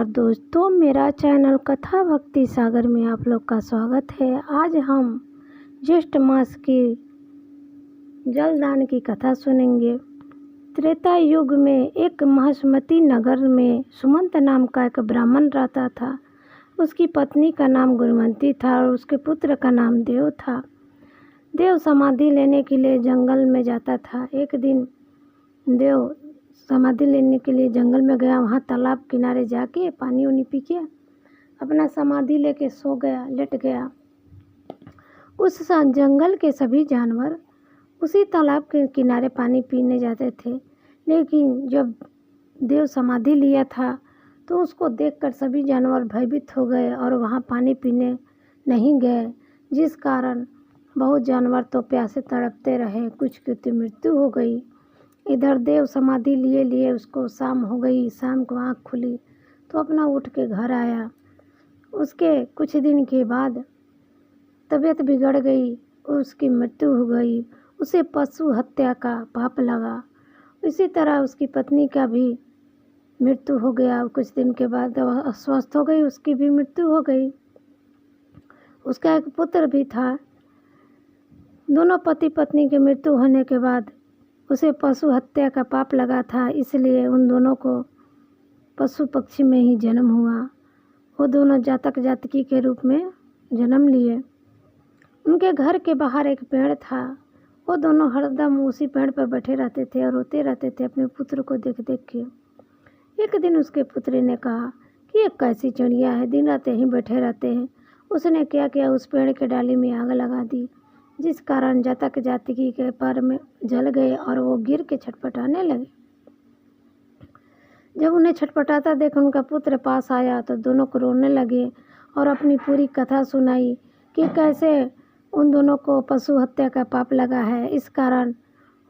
नमस्कार दोस्तों, मेरा चैनल कथा भक्ति सागर में आप लोग का स्वागत है। आज हम ज्येष्ठ मास की जलदान की कथा सुनेंगे। त्रेता युग में एक महासमती नगर में सुमंत नाम का एक ब्राह्मण रहता था। उसकी पत्नी का नाम गुणवंती था और उसके पुत्र का नाम देव था। देव समाधि लेने के लिए जंगल में जाता था। एक दिन देव समाधि लेने के लिए जंगल में गया। वहाँ तालाब किनारे जाके पानी उनी पी के अपना समाधि लेके सो गया, लेट गया। उस जंगल के सभी जानवर उसी तालाब के किनारे पानी पीने जाते थे, लेकिन जब देव समाधि लिया था तो उसको देखकर सभी जानवर भयभीत हो गए और वहाँ पानी पीने नहीं गए, जिस कारण बहुत जानवर तो प्यासे तड़पते रहे, कुछ की तो मृत्यु हो गई। इधर देव समाधि लिए लिए उसको शाम हो गई। शाम को आँख खुली तो अपना उठ के घर आया। उसके कुछ दिन के बाद तबीयत बिगड़ गई, उसकी मृत्यु हो गई। उसे पशु हत्या का पाप लगा। इसी तरह उसकी पत्नी का भी मृत्यु हो गया। कुछ दिन के बाद वह अस्वस्थ हो गई, उसकी भी मृत्यु हो गई। उसका एक पुत्र भी था। दोनों पति पत्नी की मृत्यु होने के बाद उसे पशु हत्या का पाप लगा था, इसलिए उन दोनों को पशु पक्षी में ही जन्म हुआ। वो दोनों जातक जातकी के रूप में जन्म लिए। उनके घर के बाहर एक पेड़ था। वो दोनों हरदम उसी पेड़ पर बैठे रहते थे और रोते रहते थे अपने पुत्र को देख देख के। एक दिन उसके पुत्र ने कहा कि ये कैसी चिड़िया है, दिन रात यहीं बैठे रहते हैं। उसने क्या किया, उस पेड़ के डाली में आग लगा दी, जिस कारण जातक जातकी के पैर में जल गए और वो गिर के छटपटाने लगे। जब उन्हें छटपटाता देख उनका पुत्र पास आया तो दोनों को रोने लगे और अपनी पूरी कथा सुनाई कि कैसे उन दोनों को पशु हत्या का पाप लगा है। इस कारण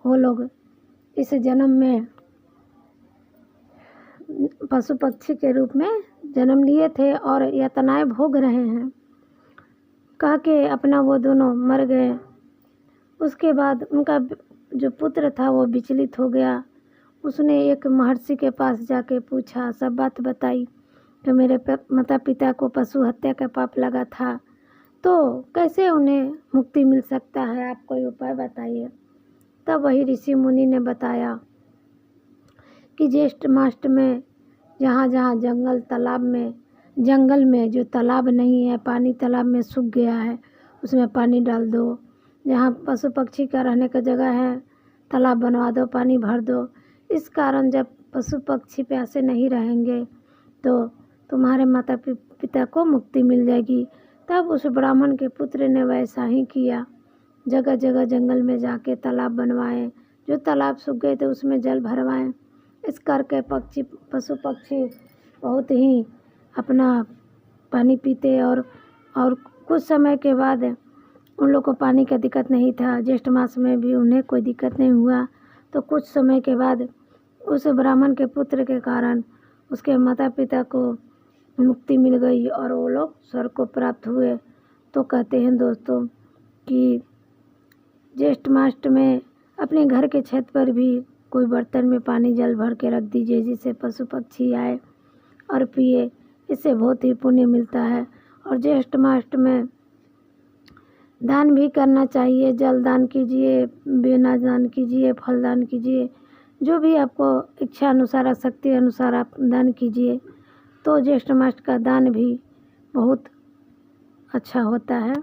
वो लोग इस जन्म में पशु पक्षी के रूप में जन्म लिए थे और यातनाएं भोग रहे हैं, कह के अपना वो दोनों मर गए। उसके बाद उनका जो पुत्र था वो विचलित हो गया। उसने एक महर्षि के पास जाके पूछा, सब बात बताई कि मेरे माता पिता को पशु हत्या का पाप लगा था, तो कैसे उन्हें मुक्ति मिल सकता है, आप कोई उपाय बताइए। तब वही ऋषि मुनि ने बताया कि ज्येष्ठ मास में जहाँ जहाँ जंगल में जो तालाब नहीं है, पानी तालाब में सूख गया है, उसमें पानी डाल दो। जहाँ पशु पक्षी का रहने का जगह है, तालाब बनवा दो, पानी भर दो। इस कारण जब पशु पक्षी प्यासे नहीं रहेंगे तो तुम्हारे माता पिता को मुक्ति मिल जाएगी। तब उस ब्राह्मण के पुत्र ने वैसा ही किया। जगह जगह जंगल में जाके तालाब बनवाए, जो तालाब सूख गए थे उसमें जल भरवाएं। इस करके पशु पक्षी बहुत ही अपना पानी पीते और कुछ समय के बाद उन लोग को पानी का दिक्कत नहीं था। ज्येष्ठ मास में भी उन्हें कोई दिक्कत नहीं हुआ। तो कुछ समय के बाद उस ब्राह्मण के पुत्र के कारण उसके माता पिता को मुक्ति मिल गई और वो लोग स्वर्ग को प्राप्त हुए। तो कहते हैं दोस्तों कि ज्येष्ठ मास में अपने घर के छत पर भी कोई बर्तन में पानी जल भर के रख दीजिए, जिससे पशु पक्षी आए और पिए। इससे बहुत ही पुण्य मिलता है। और ज्येष्ठ मास में दान भी करना चाहिए। जल दान कीजिए, बेना दान कीजिए, फल दान कीजिए, जो भी आपको इच्छा अनुसार, शक्ति अनुसार आप दान कीजिए। तो ज्येष्ठ मास का दान भी बहुत अच्छा होता है।